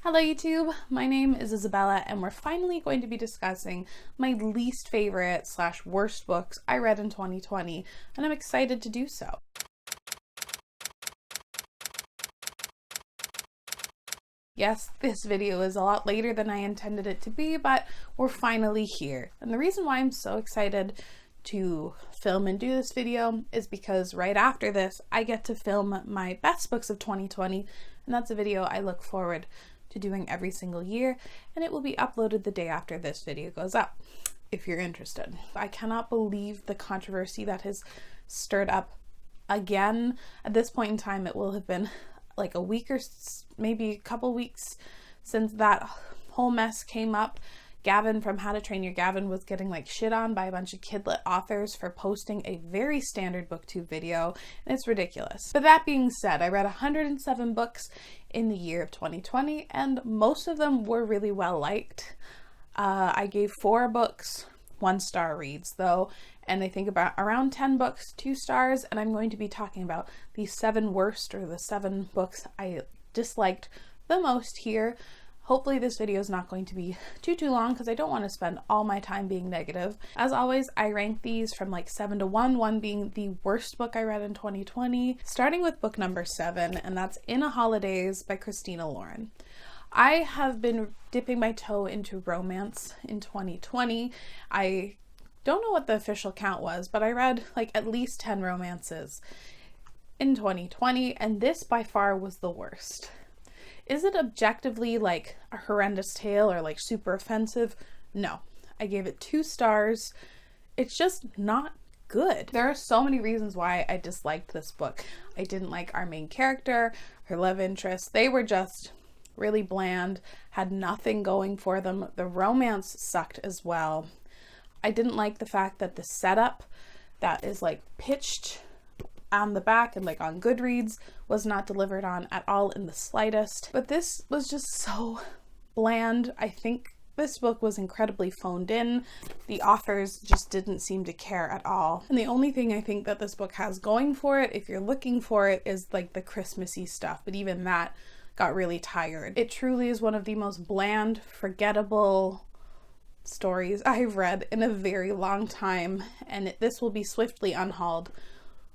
Hello YouTube, my name is Isabella and we're finally going to be discussing my least favorite / worst books I read in 2020, and I'm excited to do so. Yes, this video is a lot later than I intended it to be, but we're finally here. And the reason why I'm so excited to film and do this video is because right after this, I get to film my best books of 2020, and that's a video I look forward to doing every single year, and it will be uploaded the day after this video goes up, if you're interested. I cannot believe the controversy that has stirred up again. At this point in time, it will have been like a week or maybe a couple weeks since that whole mess came up. Gavin from How to Train Your Gavin was getting like shit on by a bunch of kidlit authors for posting a very standard booktube video, and it's ridiculous. But that being said, I read 107 books in the year of 2020, and most of them were really well liked. I gave 4 books 1-star reads though, and I think about around 10 books 2 stars, and I'm going to be talking about the 7 worst, or the 7 books I disliked the most here. Hopefully this video is not going to be too long because I don't want to spend all my time being negative. As always, I rank these from like 7 to 1, 1 being the worst book I read in 2020, starting with book number 7, and that's In a Holidays by Christina Lauren. I have been dipping my toe into romance in 2020. I don't know what the official count was, but I read like at least 10 romances in 2020, and this by far was the worst. Is it objectively like a horrendous tale or like super offensive? No. I gave it 2 stars. It's just not good. There are so many reasons why I disliked this book. I didn't like our main character, her love interest. They were just really bland, had nothing going for them. The romance sucked as well. I didn't like the fact that the setup that is like pitched on the back and like on Goodreads was not delivered on at all in the slightest. But this was just so bland. I think this book was incredibly phoned in. The authors just didn't seem to care at all. And the only thing I think that this book has going for it, if you're looking for it, is like the Christmassy stuff. But even that got really tired. It truly is one of the most bland, forgettable stories I've read in a very long time. And this will be swiftly unhauled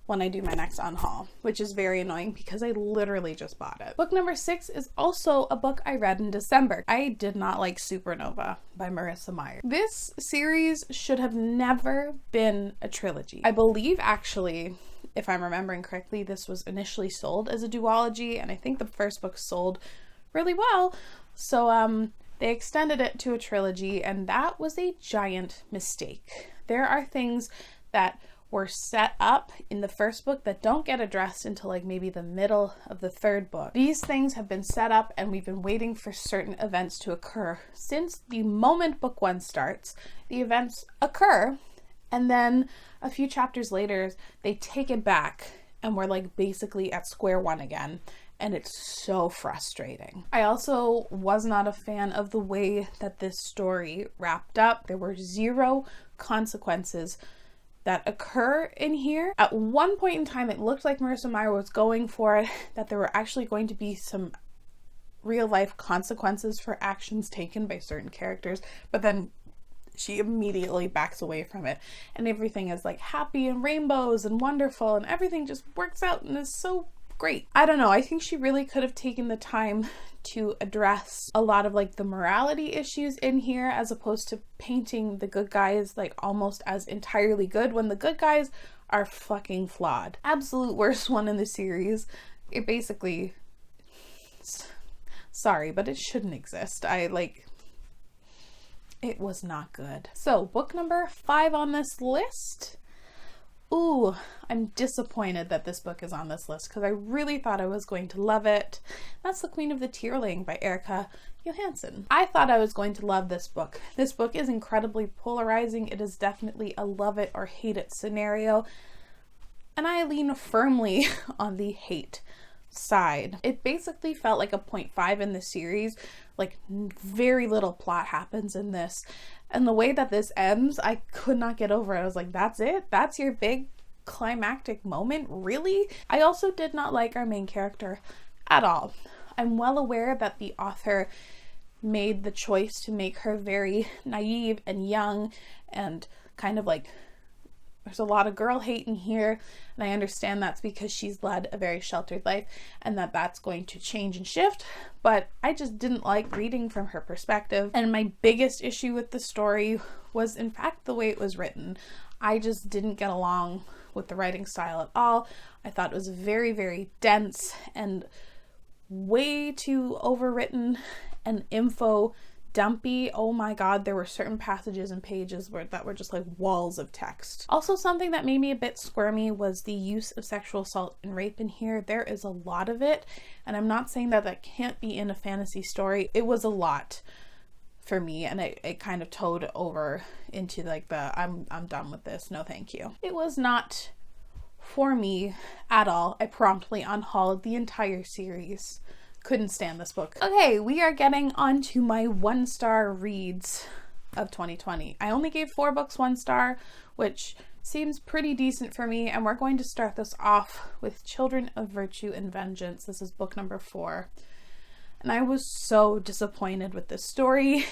when I do my next unhaul, which is very annoying because I literally just bought it. Book number 6 is also a book I read in December. I did not like Supernova by Marissa Meyer. This series should have never been a trilogy. I believe actually, if I'm remembering correctly, this was initially sold as a duology, and I think the first book sold really well. So they extended it to a trilogy, and that was a giant mistake. There are things that were set up in the first book that don't get addressed until like maybe the middle of the 3rd book. These things have been set up and we've been waiting for certain events to occur. Since the moment book 1 starts, the events occur, and then a few chapters later they take it back and we're like basically at square one again. And it's so frustrating. I also was not a fan of the way that this story wrapped up. There were 0 consequences that occur in here. At one point in time, it looked like Marissa Meyer was going for it, that there were actually going to be some real life consequences for actions taken by certain characters, but then she immediately backs away from it, and everything is like happy and rainbows and wonderful, and everything just works out and is so great. I don't know, I think she really could have taken the time to address a lot of like the morality issues in here, as opposed to painting the good guys like almost as entirely good when the good guys are fucking flawed. Absolute worst one in the series. It basically, sorry, but it shouldn't exist. It was not good. So book number 5 on this list. Ooh, I'm disappointed that this book is on this list because I really thought I was going to love it. That's The Queen of the Tearling by Erica Johansson. I thought I was going to love this book. This book is incredibly polarizing. It is definitely a love it or hate it scenario, and I lean firmly on the hate side. It basically felt like a 0.5 in the series. Like very little plot happens in this. And the way that this ends, I could not get over it. I was like, that's it? That's your big climactic moment? Really? I also did not like our main character at all. I'm well aware that the author made the choice to make her very naive and young and kind of like, there's a lot of girl hate in here, and I understand that's because she's led a very sheltered life and that's going to change and shift, but I just didn't like reading from her perspective. And my biggest issue with the story was in fact the way it was written. I just didn't get along with the writing style at all. I thought it was very, very dense and way too overwritten and info dumpy. Oh my god, there were certain passages and pages that were just like walls of text. Also, something that made me a bit squirmy was the use of sexual assault and rape in here. There is a lot of it, and I'm not saying that that can't be in a fantasy story. It was a lot for me, and it kind of towed over into like the I'm done with this, no thank you. It was not for me at all. I promptly unhauled the entire series. Couldn't stand this book. Okay, we are getting on to my 1-star reads of 2020. I only gave 4 books 1 star, which seems pretty decent for me, and we're going to start this off with Children of Virtue and Vengeance. This is book number 4. And I was so disappointed with this story,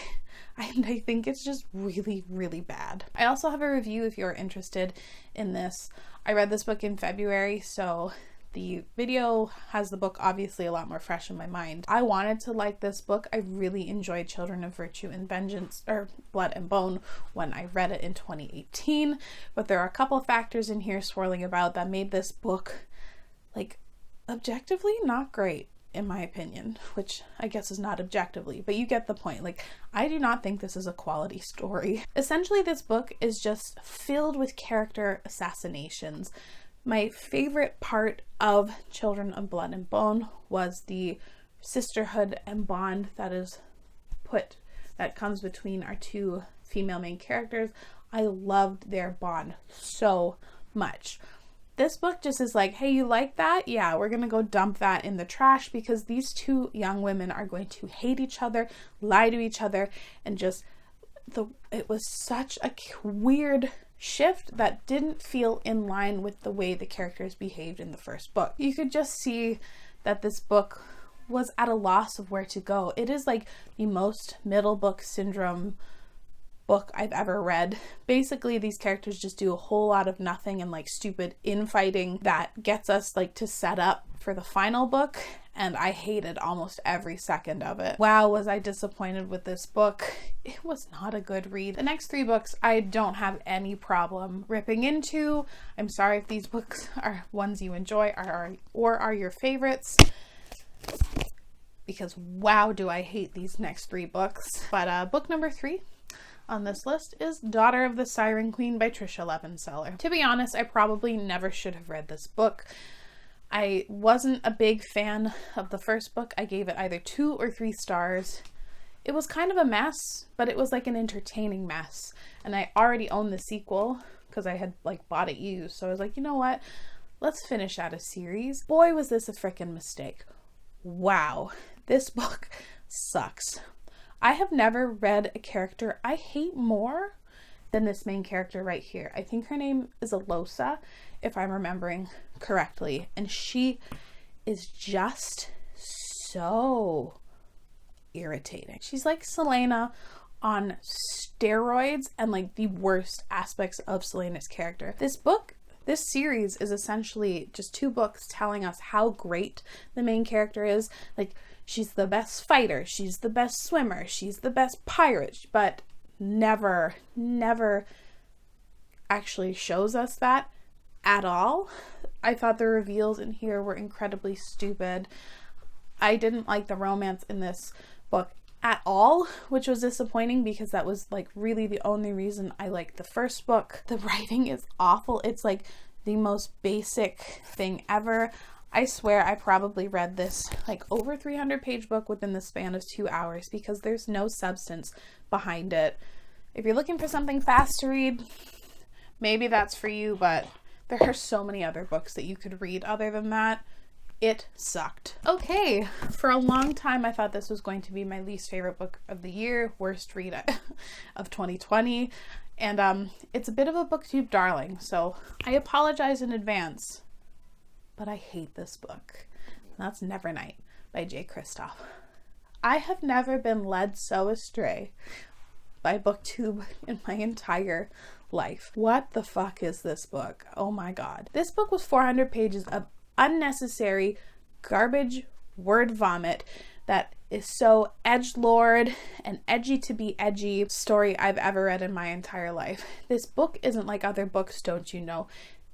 and I think it's just really, really bad. I also have a review if you're interested in this. I read this book in February, so the video has the book obviously a lot more fresh in my mind. I wanted to like this book. I really enjoyed Children of Virtue and Vengeance, or Blood and Bone, when I read it in 2018, but there are a couple of factors in here swirling about that made this book like objectively not great, in my opinion, which I guess is not objectively, but you get the point. Like, I do not think this is a quality story. Essentially, this book is just filled with character assassinations. My favorite part of Children of Blood and Bone was the sisterhood and bond that comes between our 2 female main characters. I loved their bond so much. This book just is like, hey, you like that? Yeah, we're gonna go dump that in the trash because these 2 young women are going to hate each other, lie to each other, and just it was such a weird shift that didn't feel in line with the way the characters behaved in the first book. You could just see that this book was at a loss of where to go. It is like the most middle book syndrome book I've ever read. Basically, these characters just do a whole lot of nothing and like stupid infighting that gets us like to set up for the final book, and I hated almost every second of it. Wow, was I disappointed with this book. It was not a good read. The next 3 books I don't have any problem ripping into. I'm sorry if these books are ones you enjoy or are your favorites, because wow, do I hate these next 3 books. But book number 3 on this list is Daughter of the Siren Queen by Trisha Levenseller. To be honest, I probably never should have read this book. I wasn't a big fan of the first book. I gave it either 2 or 3 stars. It was kind of a mess, but it was like an entertaining mess. And I already owned the sequel because I had like bought it used. So I was like, you know what? Let's finish out a series. Boy, was this a freaking mistake. Wow, this book sucks. I have never read a character I hate more than this main character right here. I think her name is Alosa, if I'm remembering correctly. And she is just so irritating. She's like Selena on steroids and like the worst aspects of Selena's character. This series is essentially just 2 books telling us how great the main character is. Like, she's the best fighter, she's the best swimmer, she's the best pirate, but never actually shows us that at all. I thought the reveals in here were incredibly stupid. I didn't like the romance in this book at all, which was disappointing because that was like really the only reason I liked the first book. The writing is awful. It's like the most basic thing ever. I swear I probably read this like over 300-page book within the span of 2 hours because there's no substance behind it. If you're looking for something fast to read, maybe that's for you, but there are so many other books that you could read other than that. It sucked. Okay, for a long time I thought this was going to be my least favorite book of the year, worst read of 2020, and it's a bit of a booktube darling, so I apologize in advance, but I hate this book. That's Nevernight by J. Kristoff. I have never been led so astray by BookTube in my entire life. What the fuck is this book? Oh my god. This book was 400 pages of unnecessary garbage word vomit that is so edgelord and edgy to be edgy story I've ever read in my entire life. This book isn't like other books, don't you know?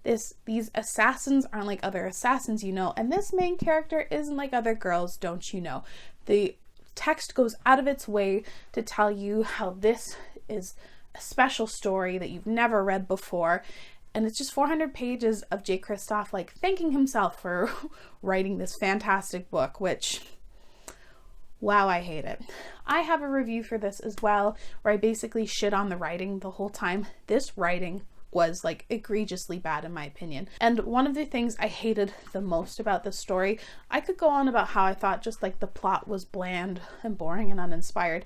These assassins aren't like other assassins, you know, and this main character isn't like other girls, don't you know? The text goes out of its way to tell you how this is a special story that you've never read before, and it's just 400 pages of J. Kristoff like thanking himself for writing this fantastic book, which, wow, I hate it. I have a review for this as well where I basically shit on the writing the whole time. This writing was like egregiously bad in my opinion. And one of the things I hated the most about this story, I could go on about how I thought just like the plot was bland and boring and uninspired.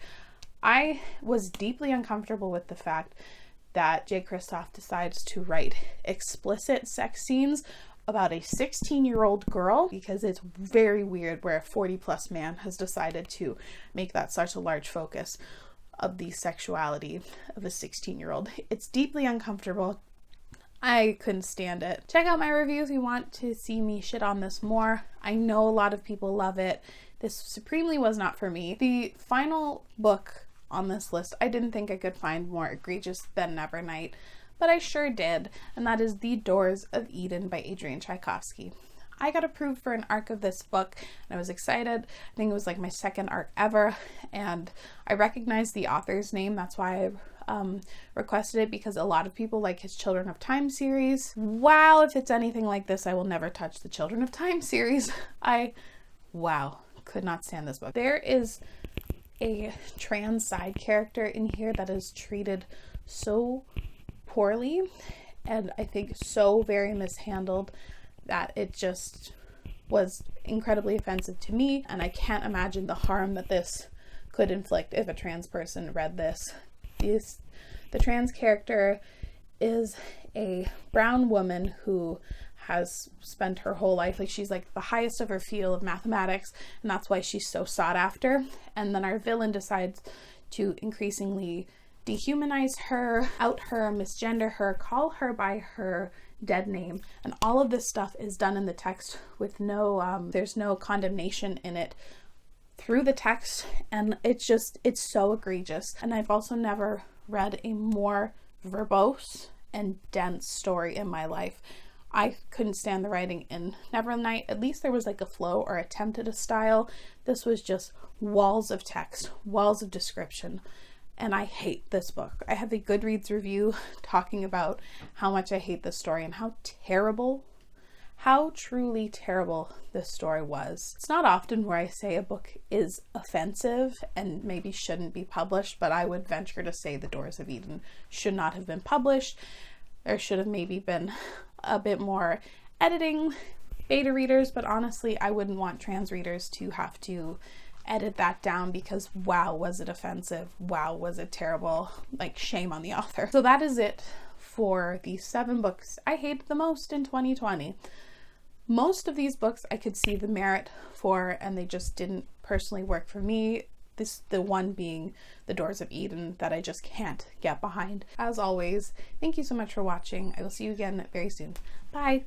I was deeply uncomfortable with the fact that J. Kristoff decides to write explicit sex scenes about a 16-year-old girl, because it's very weird where a 40-plus man has decided to make that such a large focus of the sexuality of a 16-year-old. It's deeply uncomfortable. I couldn't stand it. Check out my review if you want to see me shit on this more. I know a lot of people love it. This supremely was not for me. The final book on this list, I didn't think I could find more egregious than Nevernight, but I sure did, and that is The Doors of Eden by Adrian Tchaikovsky. I got approved for an arc of this book and I was excited. I think it was like my second arc ever, and I recognized the author's name. That's why I requested it, because a lot of people like his Children of Time series. Wow, if it's anything like this, I will never touch the Children of Time series. Wow, could not stand this book. There is a trans side character in here that is treated so poorly and I think so very mishandled that it just was incredibly offensive to me, and I can't imagine the harm that this could inflict if a trans person read this. The trans character is a brown woman who has spent her whole life, like she's like the highest of her field of mathematics, and that's why she's so sought after. And then our villain decides to increasingly dehumanize her, out her, misgender her, call her by her dead name, and all of this stuff is done in the text with no there's no condemnation in it through the text, and it's so egregious. And I've also never read a more verbose and dense story in my life. I couldn't stand the writing in Nevernight. At least there was like a flow or attempt at a style. This was just walls of text, walls of description. And I hate this book. I have a Goodreads review talking about how much I hate this story and how truly terrible this story was. It's not often where I say a book is offensive and maybe shouldn't be published, but I would venture to say The Doors of Eden should not have been published. There should have maybe been a bit more editing. Beta readers, but honestly, I wouldn't want trans readers to have to edit that down, because wow, was it offensive, wow, was it terrible, like shame on the author. So that is it for the 7 books I hated the most in 2020. Most of these books I could see the merit for, and they just didn't personally work for me. The one being The Doors of Eden that I just can't get behind. As always, thank you so much for watching. I will see you again very soon. Bye.